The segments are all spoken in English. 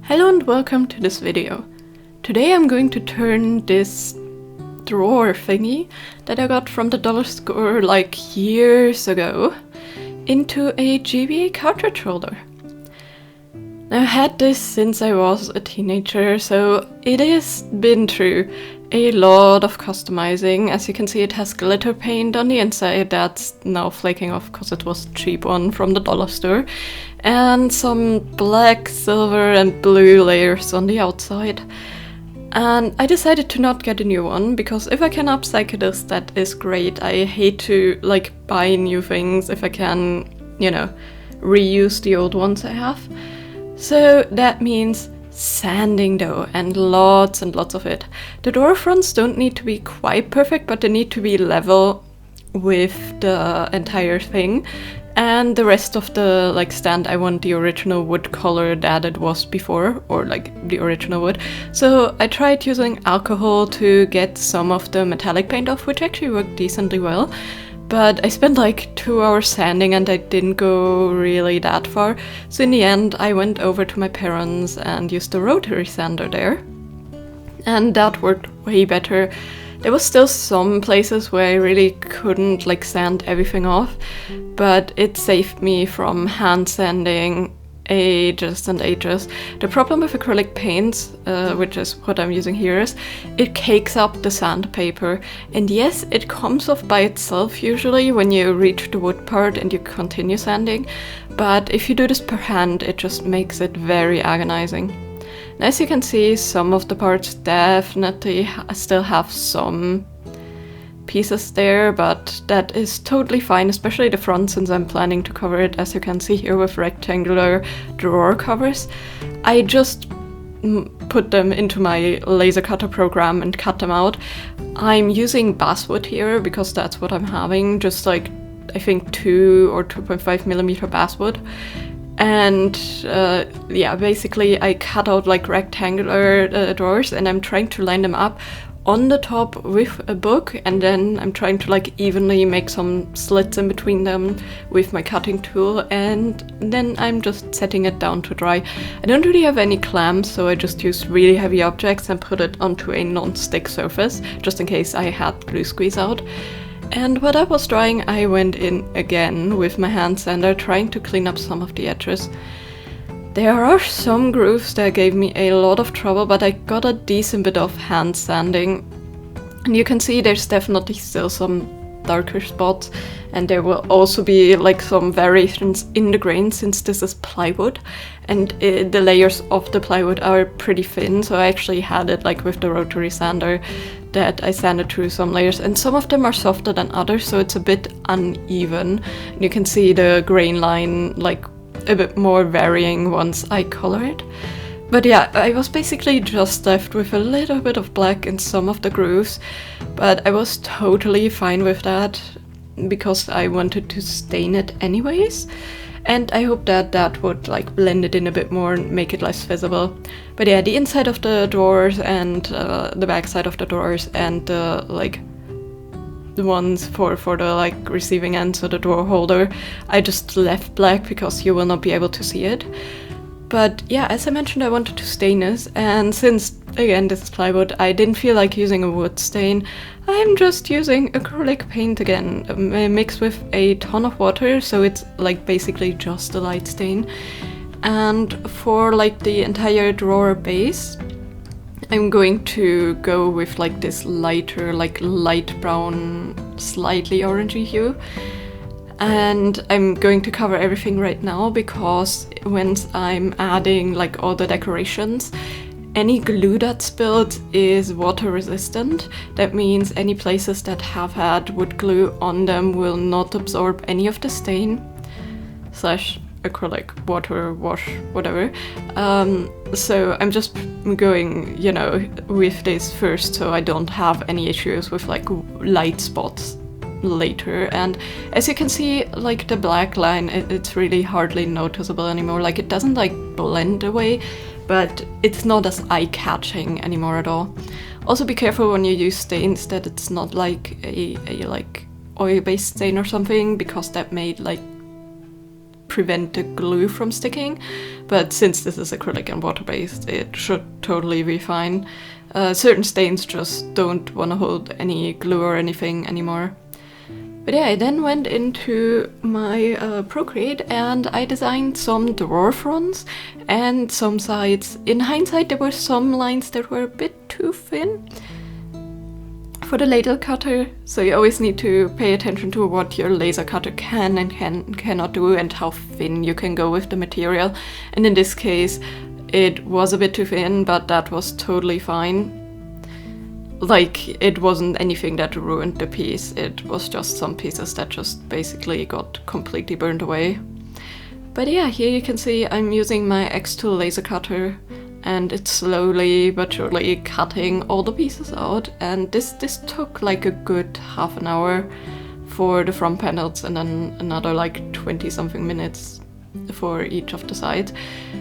Hello and welcome to this video. Today I'm going to turn this drawer thingy that I got from the dollar store like years ago into a GBA cartridge holder. Now, I had this since I was a teenager, so it has been through a lot of customizing. As you can see, it has glitter paint on the inside that's now flaking off because it was a cheap one from the dollar store, and some black, silver and blue layers on the outside. And I decided to not get a new one because if I can upcycle this, that is great. I hate to buy new things if I can, reuse the old ones I have. So that means sanding though, and lots of it. The door fronts don't need to be quite perfect, but they need to be level with the entire thing. And the rest of the stand, I want the original wood color that it was before, or the original wood. So I tried using alcohol to get some of the metallic paint off, which actually worked decently well. But I spent 2 hours sanding and I didn't go really that far. So in the end, I went over to my parents and used the rotary sander there. And that worked way better. There was still some places where I really couldn't sand everything off, but it saved me from hand sanding ages and ages. The problem with acrylic paints, which is what I'm using here, is it cakes up the sandpaper. And yes, it comes off by itself usually when you reach the wood part and you continue sanding, but if you do this per hand, it just makes it very agonizing. And as you can see, some of the parts definitely still have some pieces there, but that is totally fine, especially the front, since I'm planning to cover it, as you can see here, with rectangular drawer covers. I just put them into my laser cutter program and cut them out. I'm using basswood here because that's what I'm having, just I think 2 or 2.5 millimeter basswood. And basically I cut out rectangular drawers, and I'm trying to line them up on the top with a book, and then I'm trying to evenly make some slits in between them with my cutting tool, and then I'm just setting it down to dry. I don't really have any clamps, so I just used really heavy objects and put it onto a non-stick surface, just in case I had glue squeeze out. And while that was drying, I went in again with my hand sander, trying to clean up some of the edges. There are some grooves that gave me a lot of trouble, but I got a decent bit of hand sanding. And you can see there's definitely still some darker spots, and there will also be some variations in the grain, since this is plywood and the layers of the plywood are pretty thin. So I actually had it with the rotary sander that I sanded through some layers, and some of them are softer than others, so it's a bit uneven. And you can see the grain line a bit more varying once I color it. But yeah, I was basically just left with a little bit of black in some of the grooves, but I was totally fine with that because I wanted to stain it anyways. And I hope that that would blend it in a bit more and make it less visible. But yeah, the inside of the drawers and the back side of the drawers and the ones for the receiving end, so the drawer holder, I just left black because you will not be able to see it. But yeah, as I mentioned, I wanted to stain this, and since again this is plywood, I didn't feel like using a wood stain. I'm just using acrylic paint again, mixed with a ton of water, so it's basically just a light stain. And for the entire drawer base, I'm going to go with this lighter, light brown, slightly orangey hue. And I'm going to cover everything right now because once I'm adding all the decorations, any glue that's spilled is water resistant. That means any places that have had wood glue on them will not absorb any of the stain / acrylic, water, wash, whatever. So I'm just going, with this first, so I don't have any issues with light spots later. And as you can see, the black line, it's really hardly noticeable anymore. It doesn't blend away, but it's not as eye-catching anymore at all. Also be careful when you use stains that it's not a oil-based stain or something, because that made prevent the glue from sticking. But since this is acrylic and water-based, it should totally be fine. Certain stains just don't want to hold any glue or anything anymore. But yeah, I then went into my Procreate and I designed some drawer fronts and some sides. In hindsight, there were some lines that were a bit too thin for the laser cutter, so you always need to pay attention to what your laser cutter can and cannot do and how thin you can go with the material. And in this case, it was a bit too thin, but that was totally fine. Like, it wasn't anything that ruined the piece, it was just some pieces that just basically got completely burned away. But yeah, here you can see I'm using my X2 laser cutter and it's slowly but surely cutting all the pieces out, and this took like a good half an hour for the front panels and then another like 20 something minutes for each of the sides.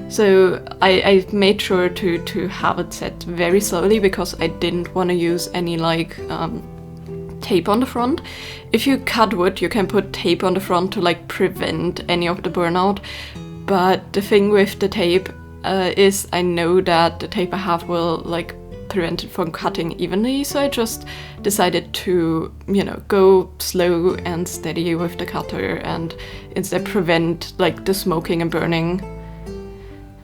So I made sure to have it set very slowly because I didn't want to use any like tape on the front. If you cut wood, you can put tape on the front to like prevent any of the burnout, but the thing with the tape is I know that the tape I have will like prevent it from cutting evenly, so I just decided to, you know, go slow and steady with the cutter and instead prevent like the smoking and burning.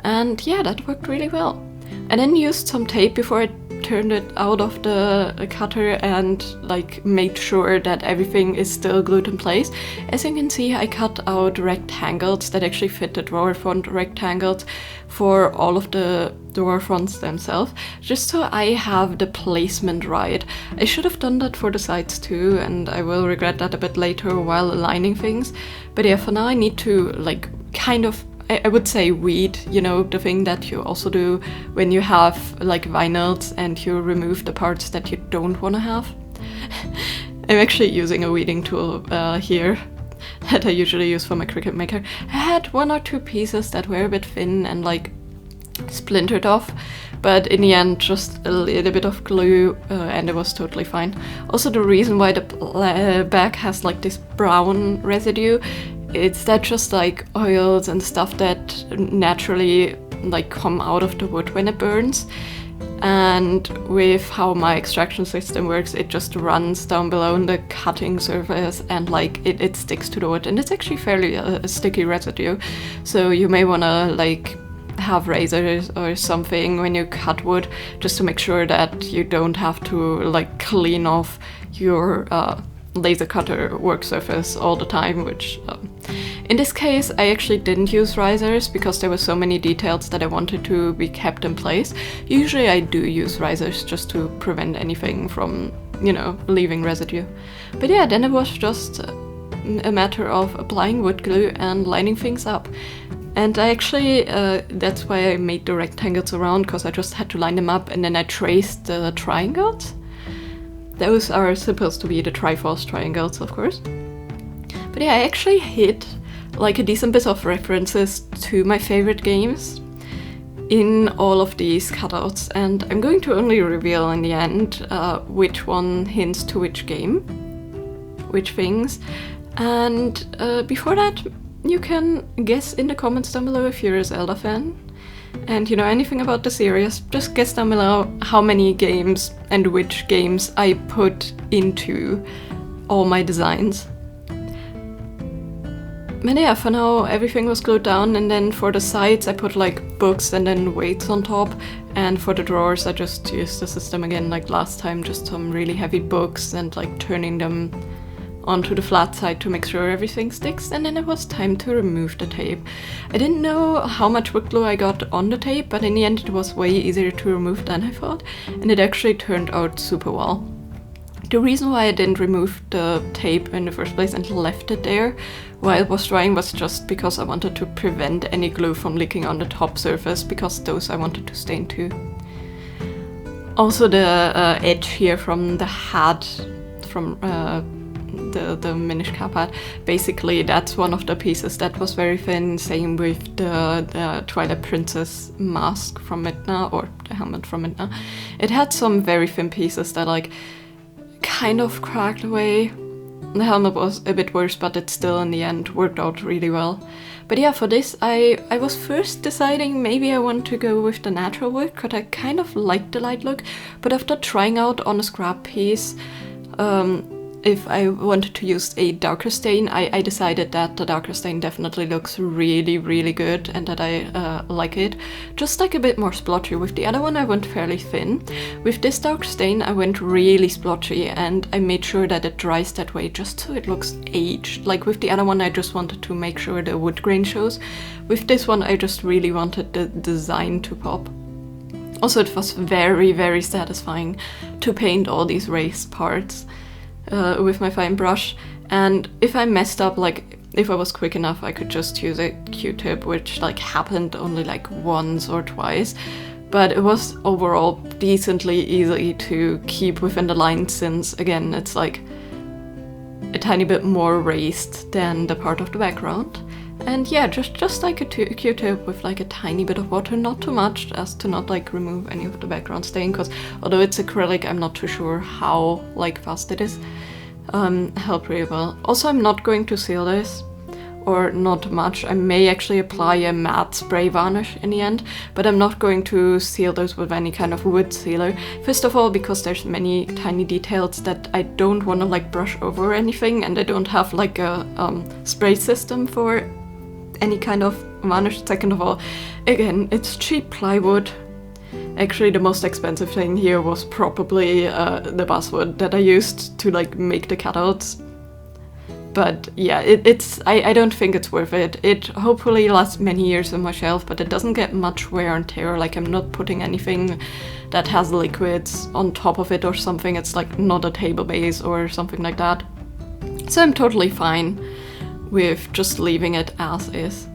And yeah, that worked really well. I then used some tape before I turned it out of the cutter and like made sure that everything is still glued in place. As you can see, I cut out rectangles that actually fit the drawer front rectangles for all of the drawer fronts themselves, just so I have the placement right. I should have done that for the sides too, and I will regret that a bit later while aligning things. But yeah, for now I need to like kind of, I would say, weed, you know, the thing that you also do when you have like vinyls and you remove the parts that you don't want to have. I'm actually using a weeding tool here that I usually use for my Cricut Maker. I had one or two pieces that were a bit thin and like splintered off, but in the end just a little bit of glue and it was totally fine. Also, the reason why the back has like this brown residue, it's that just like oils and stuff that naturally like come out of the wood when it burns. And with how my extraction system works, it just runs down below the cutting surface and like it sticks to the wood, and it's actually fairly a sticky residue. So you may want to like have razors or something when you cut wood just to make sure that you don't have to like clean off your laser cutter work surface all the time, which in this case I actually didn't use risers because there were so many details that I wanted to be kept in place. Usually I do use risers just to prevent anything from, you know, leaving residue. But yeah, then it was just a matter of applying wood glue and lining things up. And I actually, that's why I made the rectangles around, because I just had to line them up, and then I traced the triangles. Those are supposed to be the Triforce triangles, of course. But yeah, I actually hid like a decent bit of references to my favorite games in all of these cutouts, and I'm going to only reveal in the end which one hints to which game, which things. And before that, you can guess in the comments down below if you're a Zelda fan. And you know anything about the series, just guess down below how many games and which games I put into all my designs. But yeah, for now everything was glued down, and then for the sides I put like books and then weights on top, and for the drawers I just used the system again like last time, just some really heavy books and like turning them onto the flat side to make sure everything sticks. And then it was time to remove the tape. I didn't know how much wood glue I got on the tape, but in the end it was way easier to remove than I thought, and it actually turned out super well. The reason why I didn't remove the tape in the first place and left it there while it was drying was just because I wanted to prevent any glue from leaking on the top surface, because those I wanted to stain too. Also the edge here from the hat, from the Minish Cap hat, basically that's one of the pieces that was very thin. Same with the Twilight Princess mask from Midna, or the helmet from Midna. It had some very thin pieces that like kind of cracked away. The helmet was a bit worse, but it still in the end worked out really well. But yeah, for this I was first deciding maybe I want to go with the natural wood, because I kind of like the light look, but after trying out on a scrap piece, if I wanted to use a darker stain, I decided that the darker stain definitely looks really, really good and that I like it. Just like a bit more splotchy. With the other one I went fairly thin. With this dark stain I went really splotchy, and I made sure that it dries that way just so it looks aged. Like with the other one I just wanted to make sure the wood grain shows. With this one I just really wanted the design to pop. Also, it was very, very satisfying to paint all these raised parts with my fine brush, and if I messed up, like if I was quick enough I could just use a Q-tip, which like happened only like once or twice, but it was overall decently easy to keep within the line, since again it's like a tiny bit more raised than the part of the background. And yeah, just like a Q-tip with like a tiny bit of water, not too much, as to not like remove any of the background stain, because although it's acrylic I'm not too sure how like fast it is. Helped really well. Also, I'm not going to seal this, or not much. I may actually apply a matte spray varnish in the end, but I'm not going to seal those with any kind of wood sealer. First of all, because there's many tiny details that I don't want to like brush over or anything, and I don't have like a spray system for any kind of varnish. Second of all, again, it's cheap plywood. Actually, the most expensive thing here was probably the basswood that I used to like make the cutouts. But yeah, I don't think it's worth it. It hopefully lasts many years on my shelf, but it doesn't get much wear and tear. Like, I'm not putting anything that has liquids on top of it or something. It's like not a table base or something like that. So I'm totally fine with just leaving it as is.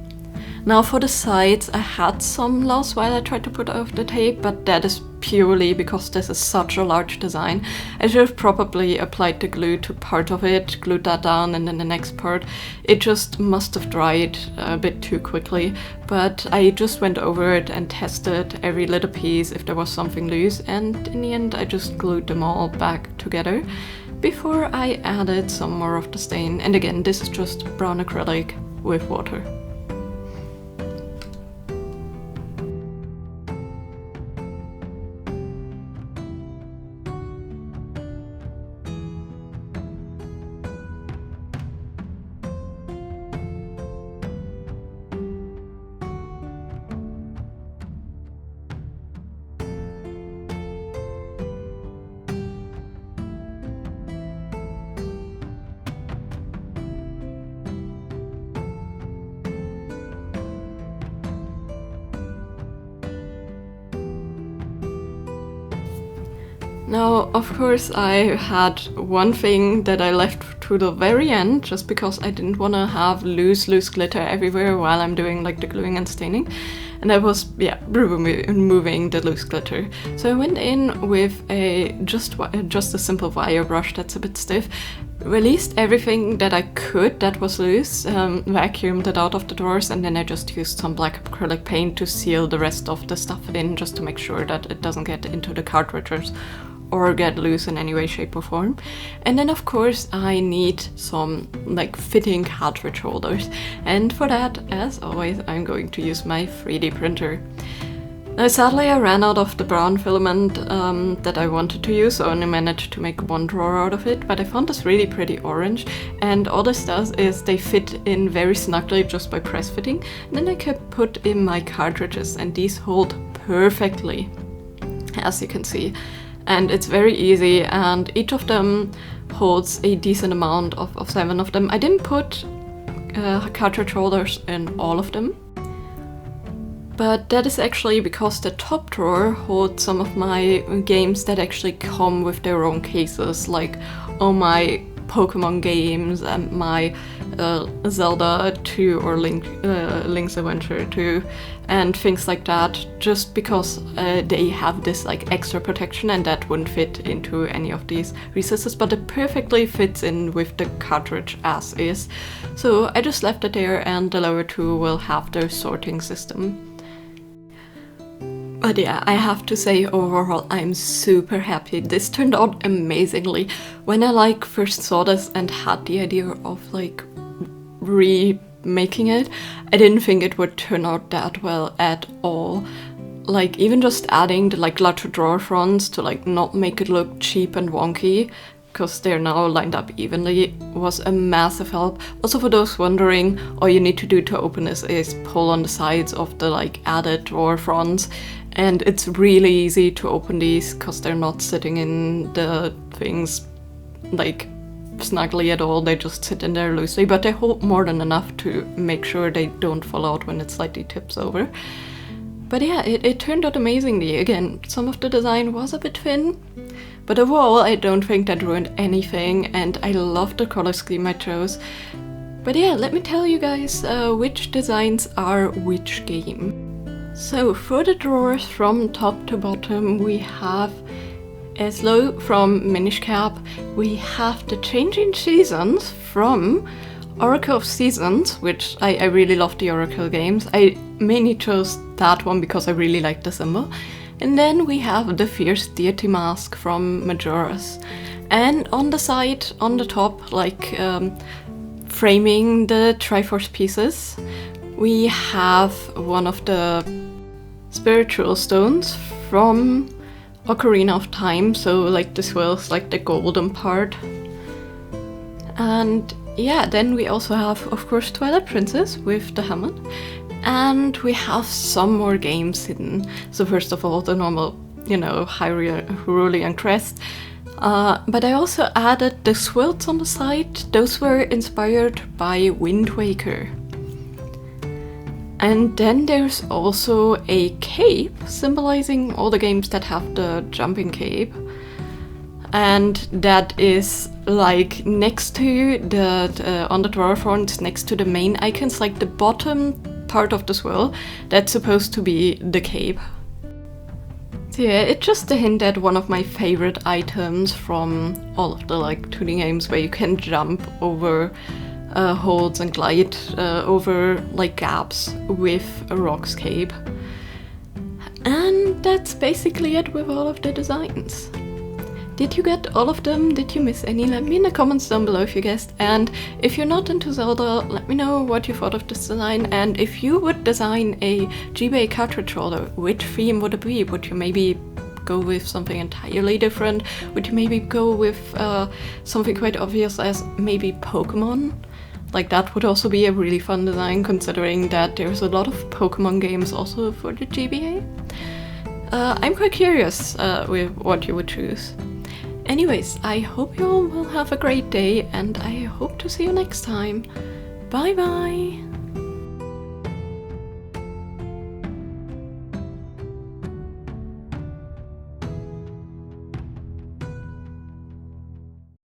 Now for the sides, I had some loss while I tried to put off the tape, but that is purely because this is such a large design. I should have probably applied the glue to part of it, glued that down, and then the next part. It just must have dried a bit too quickly, but I just went over it and tested every little piece if there was something loose, and in the end I just glued them all back together before I added some more of the stain. And again, this is just brown acrylic with water. Now, of course, I had one thing that I left to the very end, just because I didn't want to have loose glitter everywhere while I'm doing like the gluing and staining. And that was, yeah, removing the loose glitter. So I went in with just a simple wire brush that's a bit stiff, released everything that I could that was loose, vacuumed it out of the drawers, and then I just used some black acrylic paint to seal the rest of the stuff in, just to make sure that it doesn't get into the cartridges or get loose in any way, shape or form. And then of course I need some like fitting cartridge holders, and for that, as always, I'm going to use my 3D printer. Now sadly I ran out of the brown filament that I wanted to use, so I only managed to make one drawer out of it, but I found this really pretty orange, and all this does is they fit in very snugly just by press fitting, and then I can put in my cartridges, and these hold perfectly, as you can see. And it's very easy, and each of them holds a decent amount of 7 of them. I didn't put cartridge holders in all of them, but that is actually because the top drawer holds some of my games that actually come with their own cases, like all my Pokemon games and my Zelda 2 or Link's Adventure 2 and things like that, just because they have this like extra protection, and that wouldn't fit into any of these recesses, but it perfectly fits in with the cartridge as is. So I just left it there, and the lower two will have their sorting system. But yeah, I have to say overall I'm super happy. This turned out amazingly. When I like first saw this and had the idea of like making it, I didn't think it would turn out that well at all. Like, even just adding the like larger drawer fronts to like not make it look cheap and wonky, because they're now lined up evenly, was a massive help. Also, for those wondering, all you need to do to open this is pull on the sides of the like added drawer fronts, and it's really easy to open these because they're not sitting in the things like snugly at all. They just sit in there loosely, but they hold more than enough to make sure they don't fall out when it slightly tips over. But yeah, it turned out amazingly. Again, some of the design was a bit thin, but overall I don't think that ruined anything, and I love the color scheme I chose. But yeah, let me tell you guys which designs are which game. So for the drawers from top to bottom, we have Eslo from Minish Cap, we have the Changing Seasons from Oracle of Seasons, which I really love the Oracle games. I mainly chose that one because I really like the symbol. And then we have the Fierce Deity Mask from Majora's. And on the side, on the top, like framing the Triforce pieces, we have one of the spiritual stones from Ocarina of Time, so like this was like the golden part. And yeah, then we also have, of course, Twilight Princess with the helmet. And we have some more games hidden. So first of all, the normal, you know, Hyrulean crest. But I also added the swirls on the side. Those were inspired by Wind Waker. And then there's also a cape, symbolizing all the games that have the jumping cape. And that is like next to the on the drawer front, next to the main icons, like the bottom part of the swirl, that's supposed to be the cape. So yeah, it's just a hint at one of my favorite items from all of the like 2D games where you can jump over holds and glide over like gaps with a rock's cape. And that's basically it with all of the designs. Did you get all of them? Did you miss any? Let me in the comments down below if you guessed. And if you're not into Zelda, let me know what you thought of this design. And if you would design a GBA cartridge holder, which theme would it be? Would you maybe go with something entirely different? Would you maybe go with something quite obvious as maybe Pokemon? Like, that would also be a really fun design, considering that there's a lot of Pokemon games also for the GBA. I'm quite curious with what you would choose. Anyways, I hope you all will have a great day, and I hope to see you next time. Bye bye!